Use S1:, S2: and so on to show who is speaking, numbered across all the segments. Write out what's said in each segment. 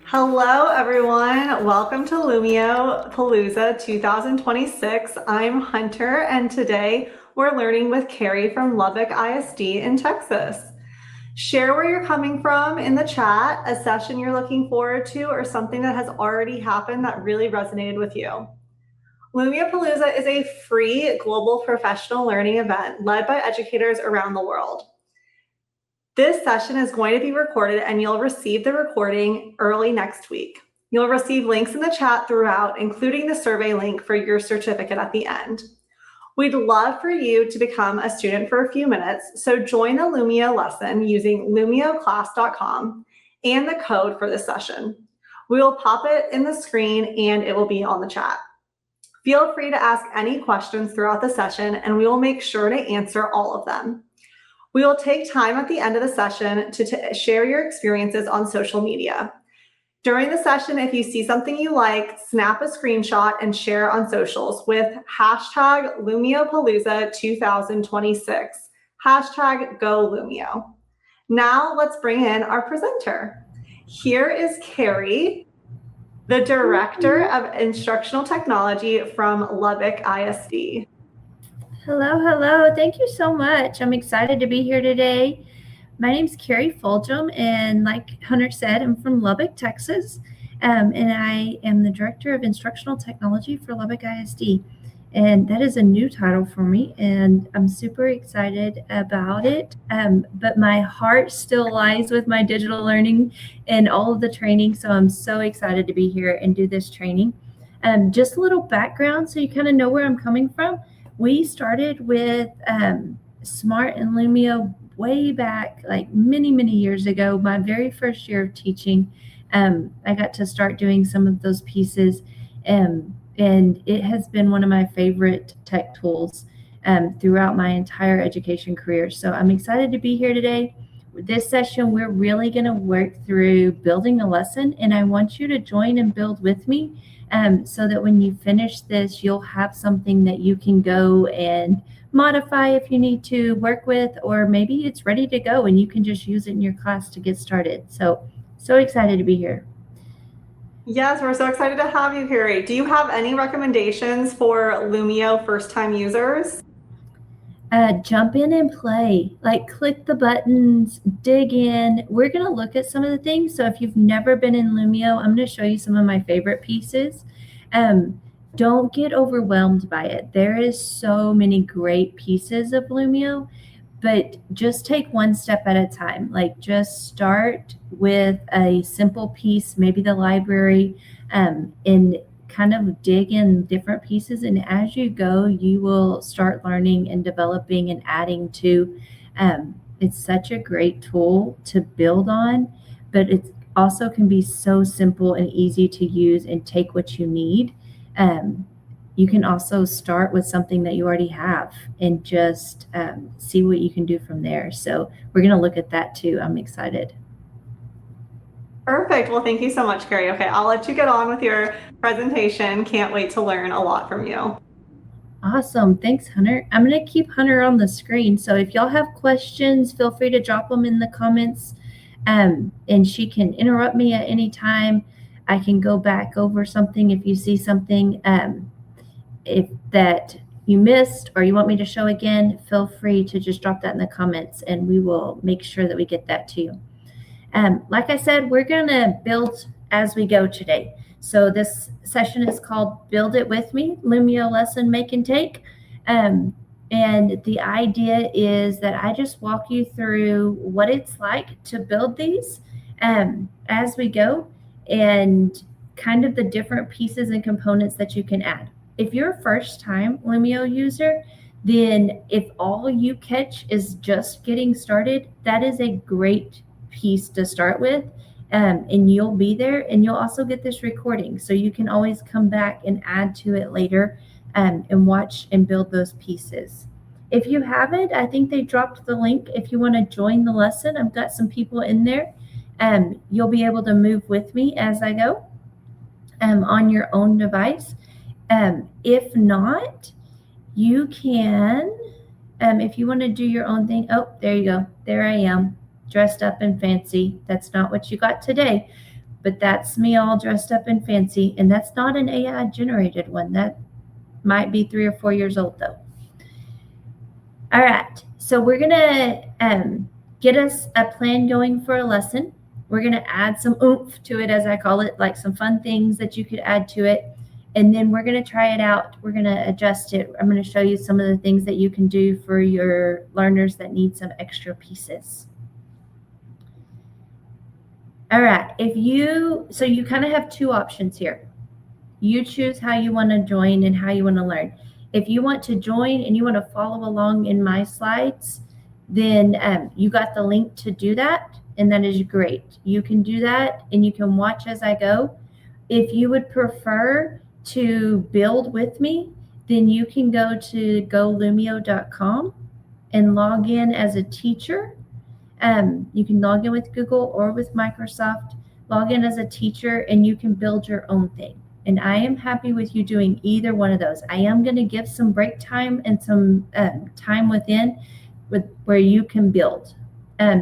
S1: Hello, everyone. Welcome to Lumio Palooza 2026. I'm Hunter, and today we're learning with Cary from Lubbock ISD in Texas. Share where you're coming from in the chat, a session you're looking forward to, or something that has already happened that really resonated with you. Lumio Palooza is a free global professional learning event led by educators around the world. This session is going to be recorded and you'll receive the recording early next week. You'll receive links in the chat throughout, including the survey link for your certificate at the end. We'd love for you to become a student for a few minutes, so join the Lumio lesson using lumioclass.com and the code for this session. We will pop it in the screen and it will be on the chat. Feel free to ask any questions throughout the session and we will make sure to answer all of them. We will take time at the end of the session to share your experiences on social media. During the session, if you see something you like, snap a screenshot and share on socials with hashtag LumioPalooza2026, hashtag GoLumio. Now let's bring in our presenter. Here is Cary, the Director of Instructional Technology from Lubbock ISD.
S2: Hello. Thank you so much. I'm excited to be here today. My name's Cary Fulgham, and like Hunter said, I'm from Lubbock, Texas, and I am the Director of Instructional Technology for Lubbock ISD. And that is a new title for me, and I'm super excited about it. But my heart still lies with my digital learning and all of the training, so I'm so excited to be here and do this training. Just a little background so you kind of know where I'm coming from. We started with Smart and Lumio way back, like many years ago. My very first year of teaching, I got to start doing some of those pieces, and it has been one of my favorite tech tools throughout my entire education career. So I'm excited to be here today. With this session, we're really going to work through building a lesson, and I want you to join and build with me. So that when you finish this, you'll have something that you can go and modify if you need to work with, or maybe it's ready to go and you can just use it in your class to get started. So excited to be here.
S1: Yes, we're so excited to have you, Cary. Do you have any recommendations for Lumio first-time users?
S2: Jump in and play, like click the buttons, dig in. We're going to look at some of the things. So if you've never been in Lumio, I'm going to show you some of my favorite pieces. Don't get overwhelmed by it. There is so many great pieces of Lumio, but just take one step at a time. Like just start with a simple piece, maybe the library, and kind of dig in different pieces, and as you go you will start learning and developing and adding to. It's such a great tool to build on, but it also can be so simple and easy to use and take what you need. You can also start with something that you already have and just see what you can do from there. So we're going to look at that too. I'm excited.
S1: Perfect. Well, thank you so much, Cary. Okay, I'll let you get on with your presentation. Can't wait to learn a lot from you.
S2: Awesome. Thanks, Hunter. I'm going to keep Hunter on the screen. So if y'all have questions, feel free to drop them in the comments, and she can interrupt me at any time. I can go back over something if you see something if that you missed or you want me to show again. Feel free to just drop that in the comments and we will make sure that we get that to you. Like I said, we're going to build as we go today. So this session is called Build It With Me, Lumio Lesson Make and Take. And the idea is that I just walk you through what it's like to build these as we go, and kind of the different pieces and components that you can add. If you're a first-time Lumio user, then if all you catch is just getting started, that is a great piece to start with, and you'll be there, and you'll also get this recording, so you can always come back and add to it later and watch and build those pieces. If you haven't, I think they dropped the link. If you want to join the lesson, I've got some people in there. You'll be able to move with me as I go on your own device. If not, you can If you want to do your own thing, oh, there you go. There I am, dressed up and fancy. That's not what you got today, but that's me all dressed up and fancy. And that's not an AI generated one. That might be 3 or 4 years old though. All right, so we're gonna get us a plan going for a lesson. We're gonna add some oomph to it, as I call it, like some fun things that you could add to it. And then we're gonna try it out. We're gonna adjust it. I'm gonna show you some of the things that you can do for your learners that need some extra pieces. All right, so you kind of have two options here. You choose how you want to join and how you want to learn. If you want to join and you want to follow along in my slides, then you got the link to do that, and that is great. You can do that and you can watch as I go. If you would prefer to build with me, then you can go to golumio.com and log in as a teacher. You can log in with Google or with Microsoft, log in as a teacher, and you can build your own thing. And I am happy with you doing either one of those. I am going to give some break time and some time where you can build.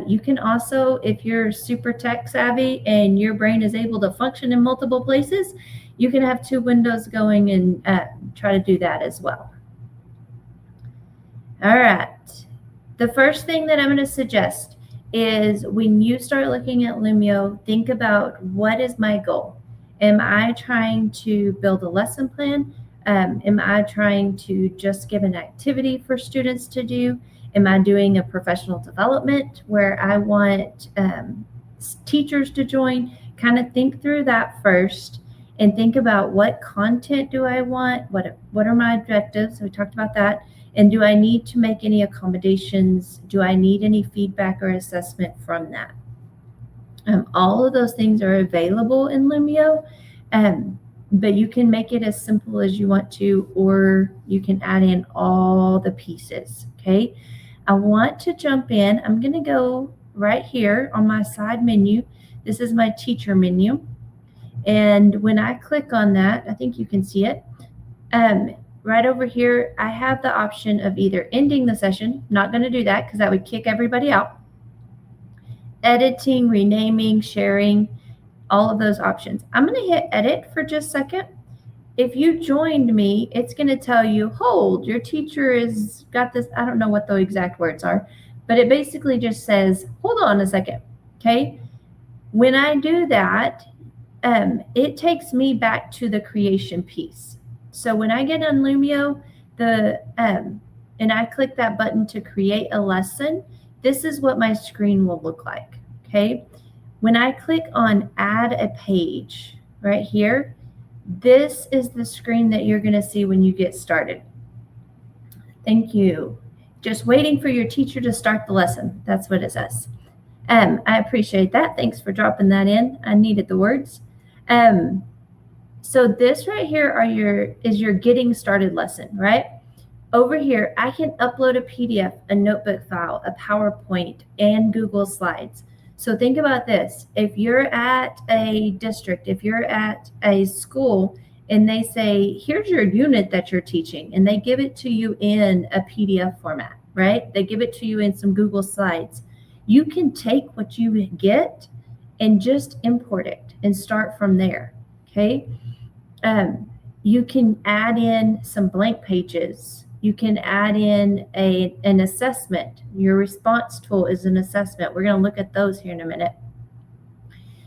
S2: You can also, if you're super tech savvy and your brain is able to function in multiple places, you can have two windows going and try to do that as well. All right. The first thing that I'm going to suggest is when you start looking at Lumio, think about, what is my goal? Am I trying to build a lesson plan? Am I trying to just give an activity for students to do? Am I doing a professional development where I want teachers to join? Kind of think through that first and think about, what content do I want? What are my objectives? So we talked about that. And do I need to make any accommodations? Do I need any feedback or assessment from that? All of those things are available in Lumio, but you can make it as simple as you want to, or you can add in all the pieces, okay? I want to jump in. I'm going to go right here on my side menu. This is my teacher menu. And when I click on that, I think you can see it. Right over here, I have the option of either ending the session. Not going to do that because that would kick everybody out. Editing, renaming, sharing, all of those options. I'm going to hit edit for just a second. If you joined me, it's going to tell you, hold, your teacher has got this. I don't know what the exact words are, but it basically just says, hold on a second. Okay. When I do that, it takes me back to the creation piece. So when I get on Lumio, and I click that button to create a lesson, this is what my screen will look like, okay? When I click on add a page right here, this is the screen that you're gonna see when you get started. Thank you. Just waiting for your teacher to start the lesson. That's what it says. I appreciate that. Thanks for dropping that in. I needed the words. So this right here is your getting started lesson, right? Over here, I can upload a PDF, a notebook file, a PowerPoint, and Google Slides. So think about this. If you're at a district, if you're at a school, and they say, here's your unit that you're teaching, and they give it to you in a PDF format, right? They give it to you in some Google Slides. You can take what you get and just import it and start from there, okay? You can add in some blank pages. You can add in an assessment. Your response tool is an assessment. We're going to look at those here in a minute.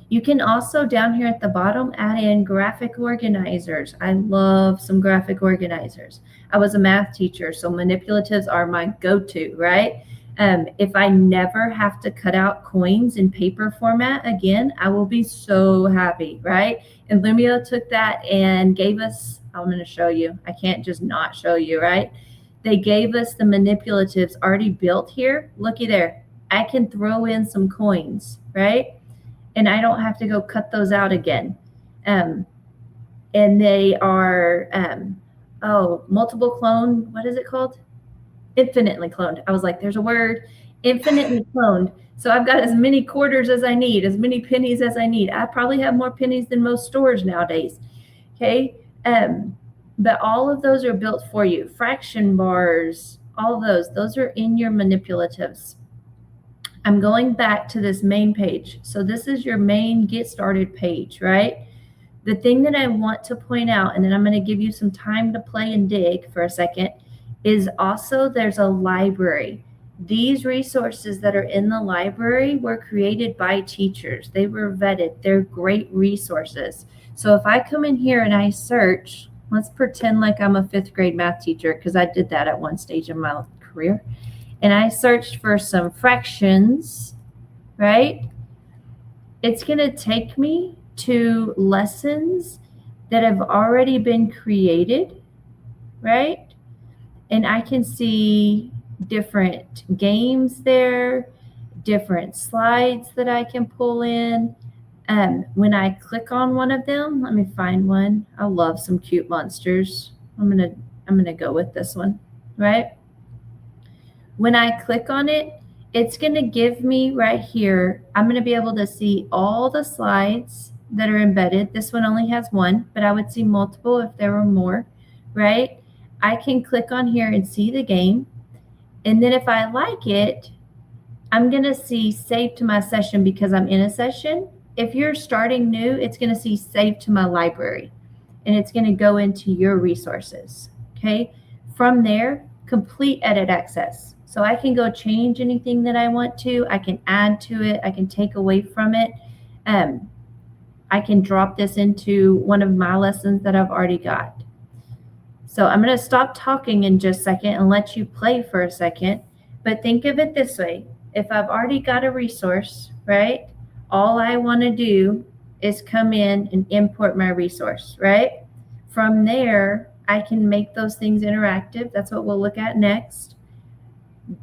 S2: You can also, down here at the bottom, add in graphic organizers. I love some graphic organizers. I was a math teacher, so manipulatives are my go-to, right? If I never have to cut out coins in paper format again, I will be so happy, right? And Lumio took that and gave us, I'm going to show you. I can't just not show you, right? They gave us the manipulatives already built here. Looky there. I can throw in some coins, right? And I don't have to go cut those out again. And they are, multiple clone. What is it called? Infinitely cloned. I was like, there's a word, infinitely cloned. So I've got as many quarters as I need, as many pennies as I need. I probably have more pennies than most stores nowadays. Okay. But all of those are built for you. Fraction bars, all those are in your manipulatives. I'm going back to this main page. So this is your main get started page, right? The thing that I want to point out, and then I'm going to give you some time to play and dig for a second, is also there's a library. These resources that are in the library were created by teachers. They were vetted. They're great resources. So if I come in here and I search, let's pretend like I'm a 5th grade math teacher, because I did that at one stage in my career. And I searched for some fractions, right? It's going to take me to lessons that have already been created, right? And I can see different games there, different slides that I can pull in. When I click on one of them, let me find one. I love some cute monsters. I'm gonna go with this one, right? When I click on it, it's going to give me right here, I'm going to be able to see all the slides that are embedded. This one only has one, but I would see multiple if there were more, right? I can click on here and see the game. And then if I like it, I'm going to see save to my session because I'm in a session. If you're starting new, it's going to see save to my library, and it's going to go into your resources, okay? From there, complete edit access. So I can go change anything that I want to. I can add to it. I can take away from it. I can drop this into one of my lessons that I've already got. So I'm going to stop talking in just a second and let you play for a second. But think of it this way. If I've already got a resource, right, all I want to do is come in and import my resource, right? From there, I can make those things interactive. That's what we'll look at next.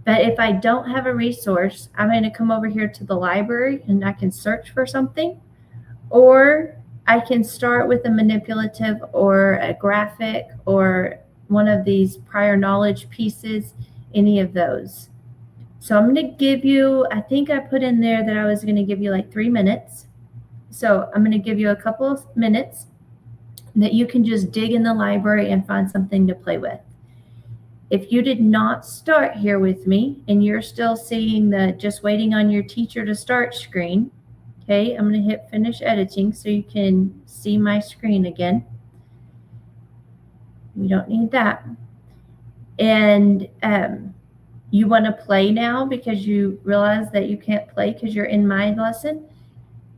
S2: But if I don't have a resource, I'm going to come over here to the library and I can search for something, or I can start with a manipulative or a graphic or one of these prior knowledge pieces, any of those. So I'm going to give you, I think I put in there that I was going to give you like 3 minutes. So I'm going to give you a couple of minutes that you can just dig in the library and find something to play with. If you did not start here with me and you're still seeing the just waiting on your teacher to start screen, okay, I'm going to hit finish editing so you can see my screen again. We don't need that. And you want to play now because you realize that you can't play because you're in my lesson,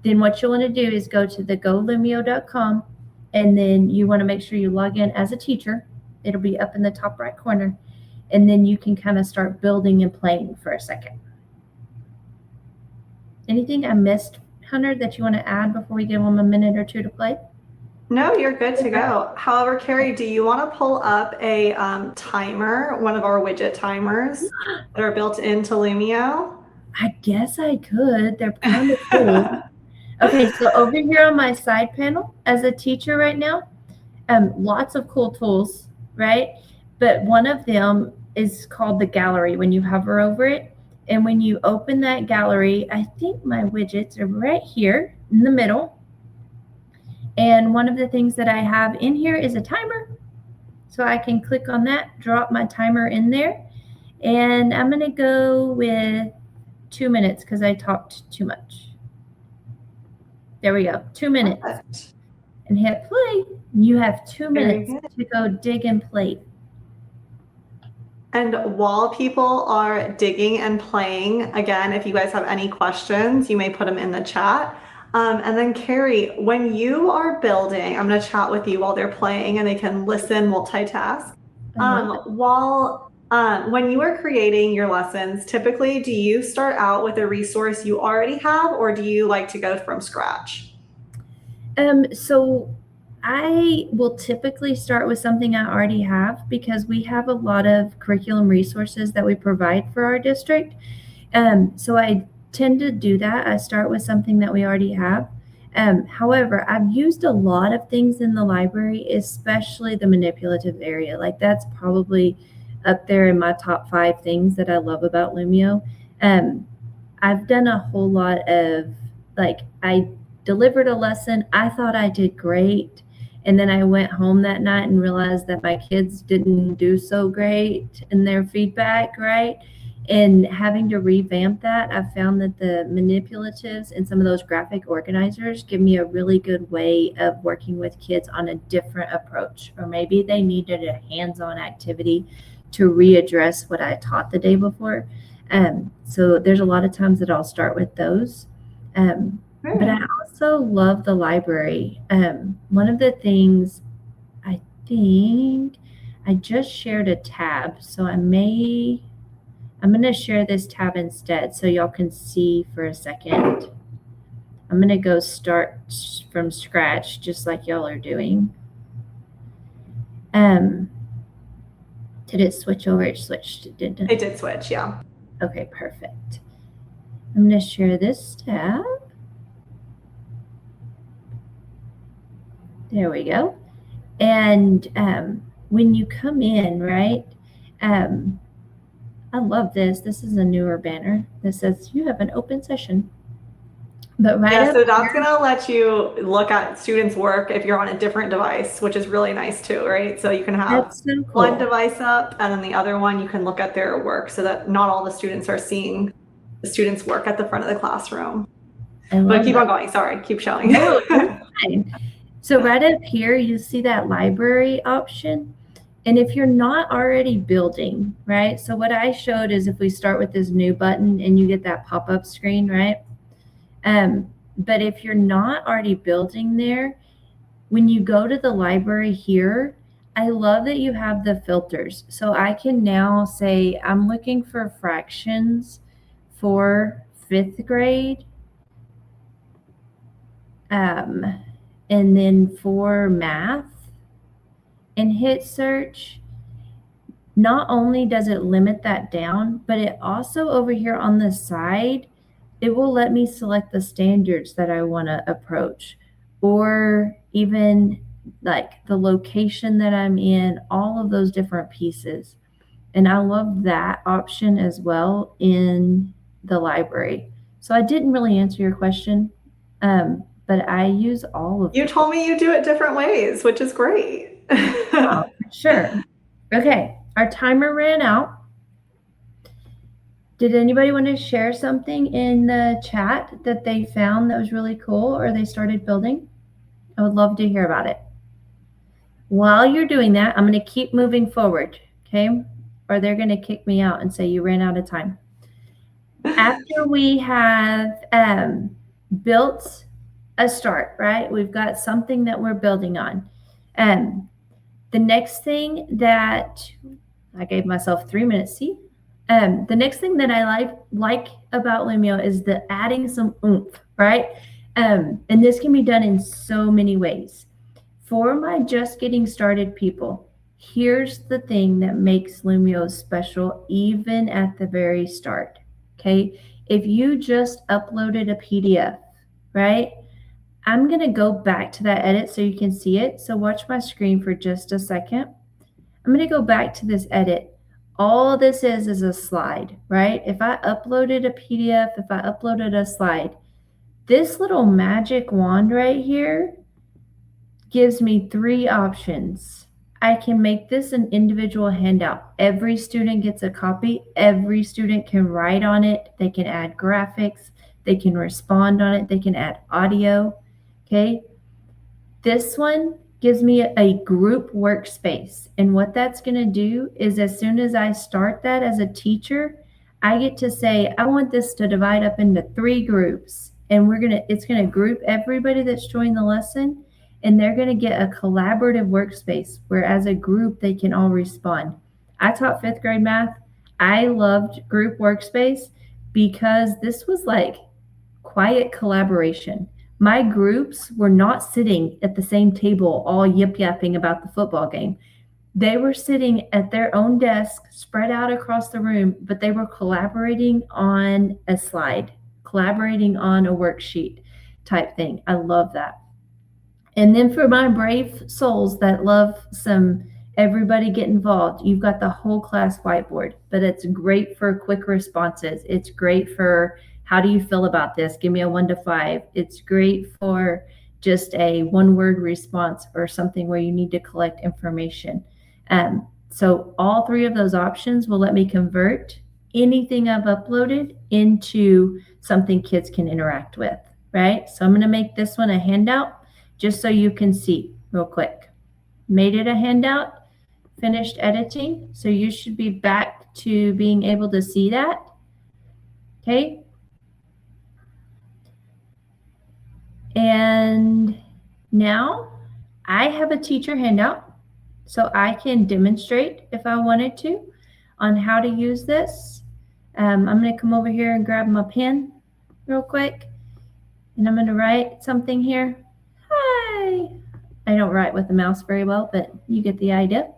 S2: then what you want to do is go to the golumio.com, and then you want to make sure you log in as a teacher. It'll be up in the top right corner. And then you can kind of start building and playing for a second. Anything I missed, Hunter, that you want to add before we give them a minute or two to play?
S1: No, you're good to go. However, Cary, do you want to pull up a timer, one of our widget timers that are built into Lumio?
S2: I guess I could. They're kind of cool. Okay, so over here on my side panel, as a teacher right now, lots of cool tools, right? But one of them is called the gallery when you hover over it. And when you open that gallery, I think my widgets are right here in the middle. And one of the things that I have in here is a timer. So I can click on that, drop my timer in there. And I'm going to go with 2 minutes because I talked too much. There we go, 2 minutes.
S1: Perfect.
S2: And hit play. You have 2
S1: Very
S2: minutes
S1: good.
S2: to go dig and play.
S1: And while people are digging and playing, again, if you guys have any questions, you may put them in the chat. And then Cary, when you are building, I'm going to chat with you while they're playing and they can listen, multitask. When you are creating your lessons, typically, do you start out with a resource you already have, or do you like to go from scratch?
S2: So I will typically start with something I already have because we have a lot of curriculum resources that we provide for our district. So I tend to do that. I start with something that we already have. However, I've used a lot of things in the library, especially the manipulative area. Like that's probably up there in my top 5 things that I love about Lumio. I've done a whole lot of, like, I delivered a lesson. I thought I did great. And then I went home that night and realized that my kids didn't do so great in their feedback, right? And having to revamp that, I found that the manipulatives and some of those graphic organizers give me a really good way of working with kids on a different approach. Or maybe they needed a hands-on activity to readdress what I taught the day before. So there's a lot of times that I'll start with those. But I also love the library. One of the things, I think I just shared a tab, so I'm going to share this tab instead so y'all can see for a second. I'm going to go start from scratch just like y'all are doing. Did it switch over? It switched, didn't it?
S1: It did switch, yeah.
S2: Okay, perfect. I'm going to share this tab. There we go. And when you come in, right, I love this. This is a newer banner that says you have an open session. But right
S1: Yeah,
S2: up
S1: so that's
S2: here,
S1: going to let you look at students' work if you're on a different device, which is really nice too, right? So you can have
S2: that's so
S1: one
S2: cool.
S1: device up and then the other one you can look at their work so that not all the students are seeing the students' work at the front of the classroom.
S2: I
S1: But
S2: love
S1: keep
S2: that.
S1: on going. Sorry, keep showing.
S2: No, you're fine. So right up here, you see that library option. And if you're not already building, right? So what I showed is if we start with this new button and you get that pop-up screen, right? But if you're not already building there, when you go to the library here, I love that you have the filters. So I can now say, I'm looking for fractions for 5th grade. And then for math, and hit search. Not only does it limit that down, but it also over here on the side, it will let me select the standards that I want to approach, or even like the location that I'm in, all of those different pieces. And I love that option as well in the library. So I didn't really answer your question, but I use all of
S1: You
S2: them.
S1: told me you do it different ways, which is great.
S2: Oh, sure. Okay, our timer ran out. Did anybody want to share something in the chat that they found that was really cool or they started building? I would love to hear about it. While you're doing that, I'm going to keep moving forward, okay? Or they're going to kick me out and say you ran out of time. After we have built a start, right? We've got something that we're building on. The next thing that I gave myself 3 minutes, see? The next thing that I like about Lumio is the adding some oomph, right? And this can be done in so many ways. For my just getting started people, here's the thing that makes Lumio special even at the very start, okay? If you just uploaded a PDF, right? I'm going to go back to that edit so you can see it. So watch my screen for just a second. I'm going to go back to this edit. All this is a slide, right? If I uploaded a PDF, if I uploaded a slide, this little magic wand right here gives me 3 options. I can make this an individual handout. Every student gets a copy. Every student can write on it. They can add graphics. They can respond on it. They can add audio. Okay. This one gives me a group workspace. And what that's going to do is as soon as I start that as a teacher, I get to say, I want this to divide up into 3 groups. And it's going to group everybody that's joined the lesson. And they're going to get a collaborative workspace where as a group, they can all respond. I taught 5th grade math. I loved group workspace because this was like quiet collaboration. My groups were not sitting at the same table all yip-yapping about the football game. They were sitting at their own desk, spread out across the room, but they were collaborating on a slide, collaborating on a worksheet type thing. I love that. And then for my brave souls that love some everybody get involved, you've got the whole class whiteboard, but it's great for quick responses. It's great for how do you feel about this? Give me a 1 to 5. It's great for just a one-word response or something where you need to collect information. So all three of those options will let me convert anything I've uploaded into something kids can interact with, right? So I'm going to make this one a handout just so you can see real quick. Made it a handout, finished editing. So you should be back to being able to see that. Okay. And now I have a teacher handout, so I can demonstrate if I wanted to on how to use this. I'm going to come over here and grab my pen real quick, and I'm going to write something here. Hi. I don't write with the mouse very well, but you get the idea.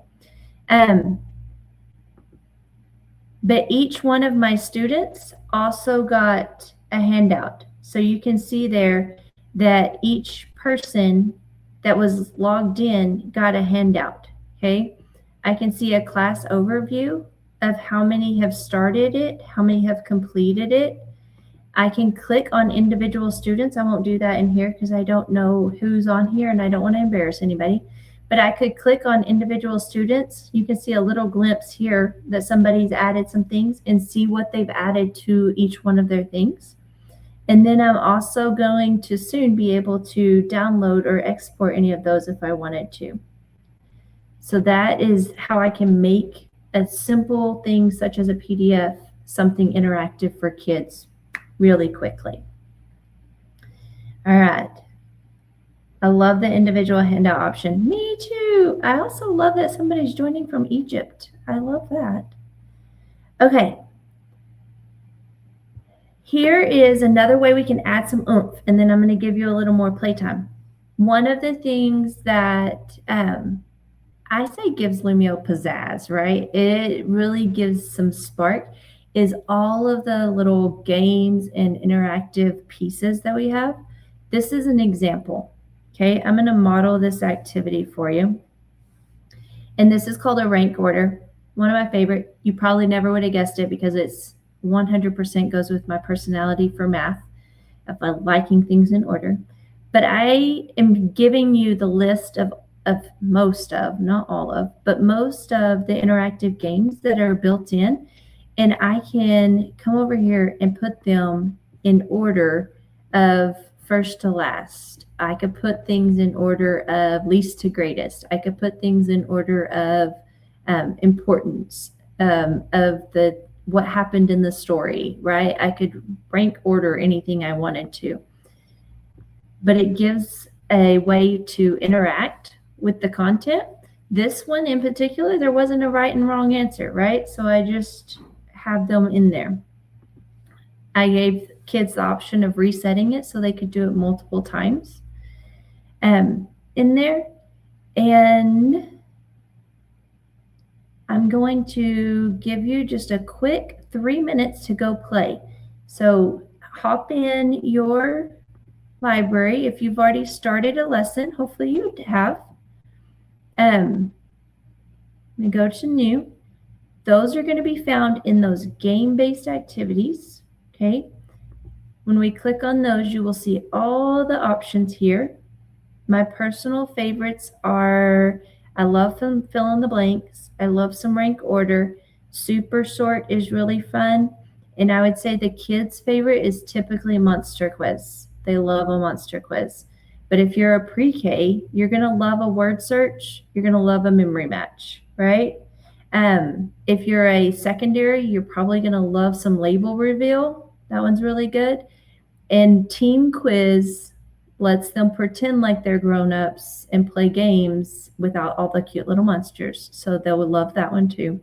S2: But each one of my students also got a handout. So you can see there that each person that was logged in got a handout, okay? I can see a class overview of how many have started it, how many have completed it. I can click on individual students. I won't do that in here because I don't know who's on here and I don't want to embarrass anybody. But I could click on individual students. You can see a little glimpse here that somebody's added some things and see what they've added to each one of their things. And then I'm also going to soon be able to download or export any of those if I wanted to. So that is how I can make a simple thing such as a PDF something interactive for kids really quickly. All right. I love the individual handout option. Me too. I also love that somebody's joining from Egypt. I love that. Okay. Here is another way we can add some oomph, and then I'm going to give you a little more playtime. One of the things that I say gives Lumio pizzazz, right? It really gives some spark is all of the little games and interactive pieces that we have. This is an example. Okay, I'm going to model this activity for you. And this is called a rank order. One of my favorite. You probably never would have guessed it because it's 100% goes with my personality for math of liking things in order. But I am giving you the list of most of, not all of, but most of the interactive games that are built in. And I can come over here and put them in order of first to last. I could put things in order of least to greatest. I could put things in order of importance of the what happened in the story, right? I could rank order anything I wanted to. But it gives a way to interact with the content. This one in particular, there wasn't a right and wrong answer, right? So I just have them in there. I gave kids the option of resetting it so they could do it multiple times in there. And I'm going to give you just a quick 3 minutes to go play. So hop in your library. If you've already started a lesson, hopefully you have. I'm going to go to new. Those are going to be found in those game-based activities. Okay. When we click on those, you will see all the options here. My personal favorites are, I love fill in the blanks. I love some rank order. Super sort is really fun. And I would say the kids' favorite is typically monster quiz. They love a monster quiz. But if you're a pre-K, you're going to love a word search. You're going to love a memory match, right? If you're a secondary, you're probably going to love some label reveal. That one's really good. And team quiz lets them pretend like they're grown-ups and play games without all the cute little monsters. So they would love that one too.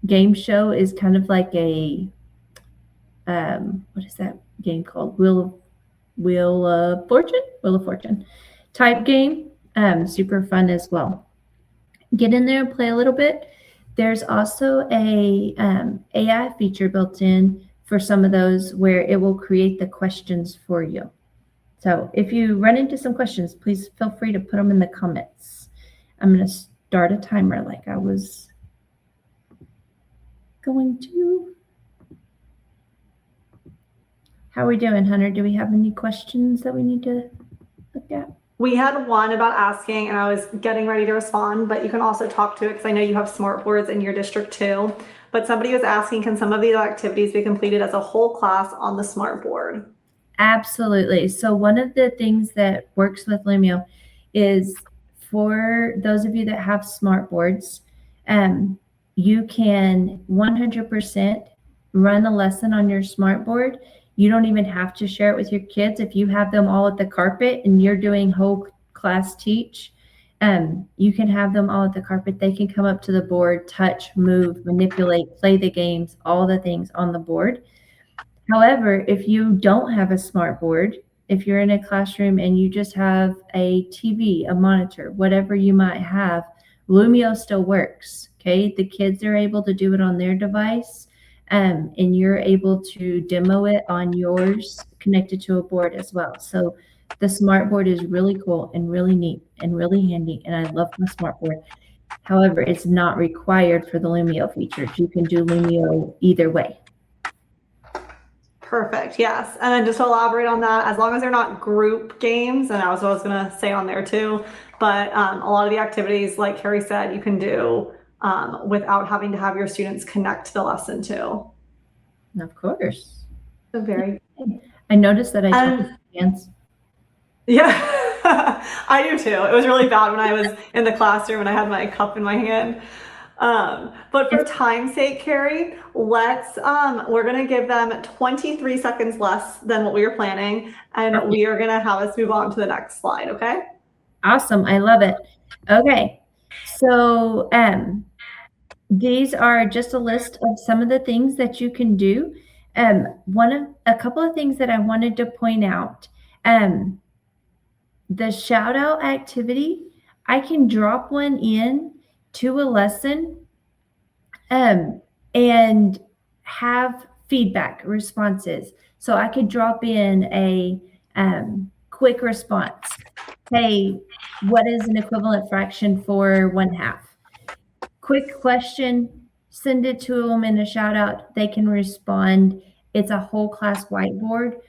S2: Game show is kind of like a, what is that game called? Wheel of Fortune type game. Super fun as well. Get in there and play a little bit. There's also a AI feature built in for some of those where it will create the questions for you. So if you run into some questions, please feel free to put them in the comments. I'm going to start a timer like I was going to. How are we doing, Hunter? Do we have any questions that we need to Yeah.
S1: We had one about asking, and I was getting ready to respond, but you can also talk to it because I know you have smart boards in your district too. But somebody was asking, can some of these activities be completed as a whole class on the smart board?
S2: Absolutely. So one of the things that works with Lumio is for those of you that have smart boards, you can 100% run a lesson on your smart board. You don't even have to share it with your kids. If you have them all at the carpet and you're doing whole class teach, you can have them all at the carpet. They can come up to the board, touch, move, manipulate, play the games, all the things on the board. However, if you don't have a smart board, if you're in a classroom and you just have a TV, a monitor, whatever you might have, Lumio still works. Okay. The kids are able to do it on their device, and you're able to demo it on yours connected to a board as well. So the smart board is really cool and really neat and really handy. And I love my smart board. However, it's not required for the Lumio features. You can do Lumio either way.
S1: Perfect. Yes. And then just to elaborate on that, as long as they're not group games, and that was what I was going to say on there too, but a lot of the activities, like Cary said, you can do without having to have your students connect to the lesson too.
S2: Of course.
S1: So very.
S2: I noticed that I talked with hands.
S1: Yeah, I do too. It was really bad when I was in the classroom and I had my cup in my hand. But for time's sake, Cary, we're gonna give them 23 seconds less than what we were planning, and we are gonna have us move on to the next slide, okay?
S2: Awesome, I love it. Okay, so these are just a list of some of the things that you can do. A couple of things that I wanted to point out. The shout out activity, I can drop one in to a lesson and have feedback responses. So I could drop in a quick response. Hey, what is an equivalent fraction for 1/2? Quick question, send it to them in a shout out. They can respond. It's a whole class whiteboard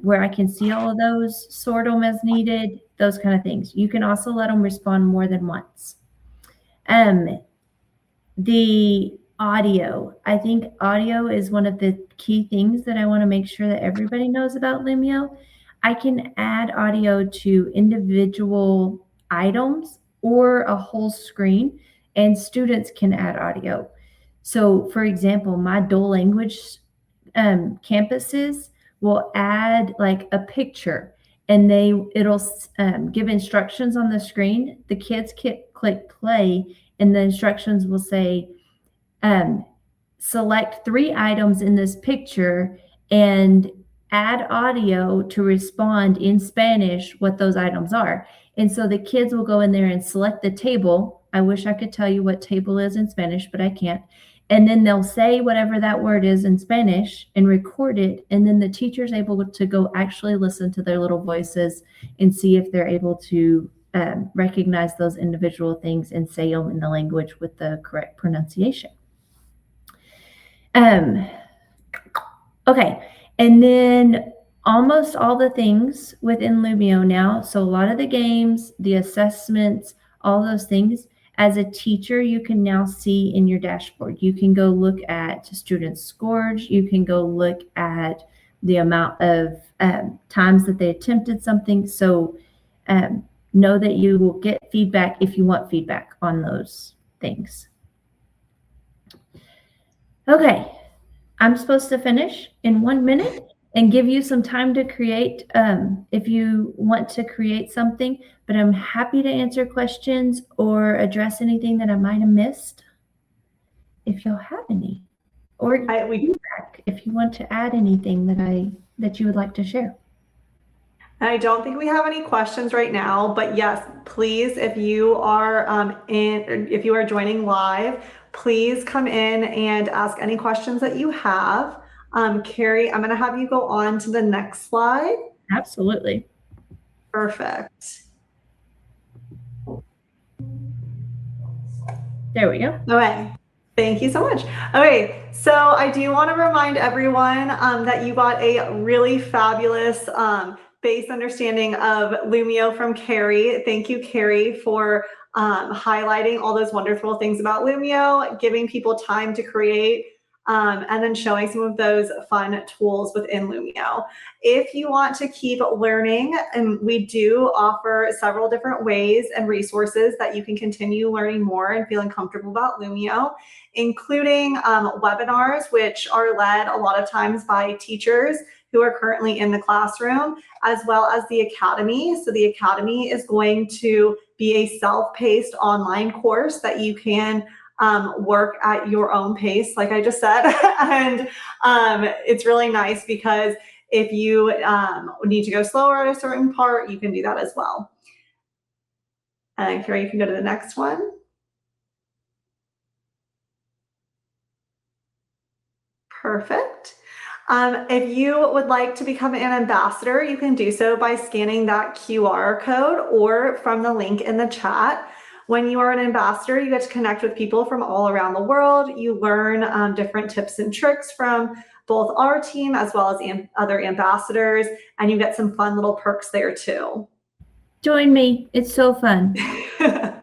S2: where I can see all of those, sort them as needed, those kind of things. You can also let them respond more than once. The audio, I think audio is one of the key things that I want to make sure that everybody knows about Lumio. I can add audio to individual items or a whole screen, and students can add audio. So for example, my dual language campuses will add like a picture, and it'll give instructions on the screen. The kids click play, and the instructions will say, select 3 items in this picture and add audio to respond in Spanish what those items are. And so the kids will go in there and select the table. I wish I could tell you what table is in Spanish, but I can't. And then they'll say whatever that word is in Spanish and record it. And then the teacher's able to go actually listen to their little voices and see if they're able to recognize those individual things and say them in the language with the correct pronunciation. Okay, and then almost all the things within Lumio now, so a lot of the games, the assessments, all those things, as a teacher, you can now see in your dashboard. You can go look at students' scores. You can go look at the amount of times that they attempted something. So know that you will get feedback if you want feedback on those things. Okay, I'm supposed to finish in 1 minute and give you some time to create if you want to create something, but I'm happy to answer questions or address anything that I might have missed if you'll have any, or feedback if you want to add anything that you would like to share.
S1: I don't think we have any questions right now, but yes, please, if you are if you are joining live, please come in and ask any questions that you have. Cary, I'm going to have you go on to the next slide.
S2: Absolutely.
S1: Perfect.
S2: There we go.
S1: Okay. Thank you so much. Okay, so I do want to remind everyone that you got a really fabulous base understanding of Lumio from Cary. Thank you, Cary, for highlighting all those wonderful things about Lumio, giving people time to create, and then showing some of those fun tools within Lumio. If you want to keep learning, and we do offer several different ways and resources that you can continue learning more and feeling comfortable about Lumio, including webinars, which are led a lot of times by teachers who are currently in the classroom, as well as the Academy. So the Academy is going to be a self-paced online course that you can work at your own pace, like I just said. And it's really nice because if you need to go slower at a certain part, you can do that as well. And Cary, you can go to the next one. Perfect. If you would like to become an ambassador, you can do so by scanning that QR code or from the link in the chat. When you are an ambassador, you get to connect with people from all around the world. You learn different tips and tricks from both our team as well as other ambassadors, and you get some fun little perks there too.
S2: Join me. It's so fun.
S1: I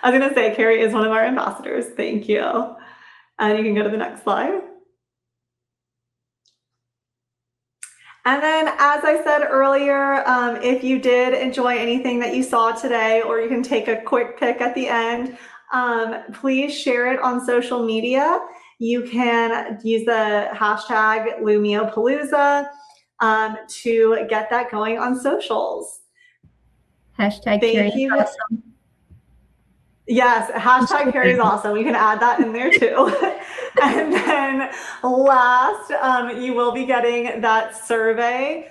S1: was going to say, Cary is one of our ambassadors. Thank you. And you can go to the next slide. And then, as I said earlier, if you did enjoy anything that you saw today, or you can take a quick pic at the end, please share it on social media. You can use the hashtag LumioPalooza to get that going on socials.
S2: Hashtag Cary is awesome.
S1: Yes, hashtag Cary is awesome. You can add that in there too. And then last, you will be getting that survey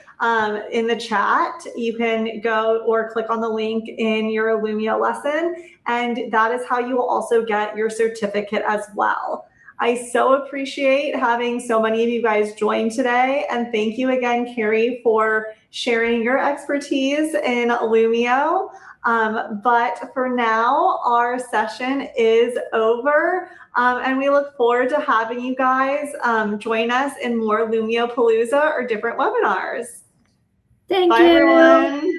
S1: in the chat. You can go or click on the link in your Lumio lesson, and that is how you will also get your certificate as well. I so appreciate having so many of you guys join today, and thank you again, Cary, for sharing your expertise in Lumio. But for now, our session is over, and we look forward to having you guys join us in more Lumio Palooza or different webinars.
S2: Thank
S1: Bye,
S2: you.
S1: everyone.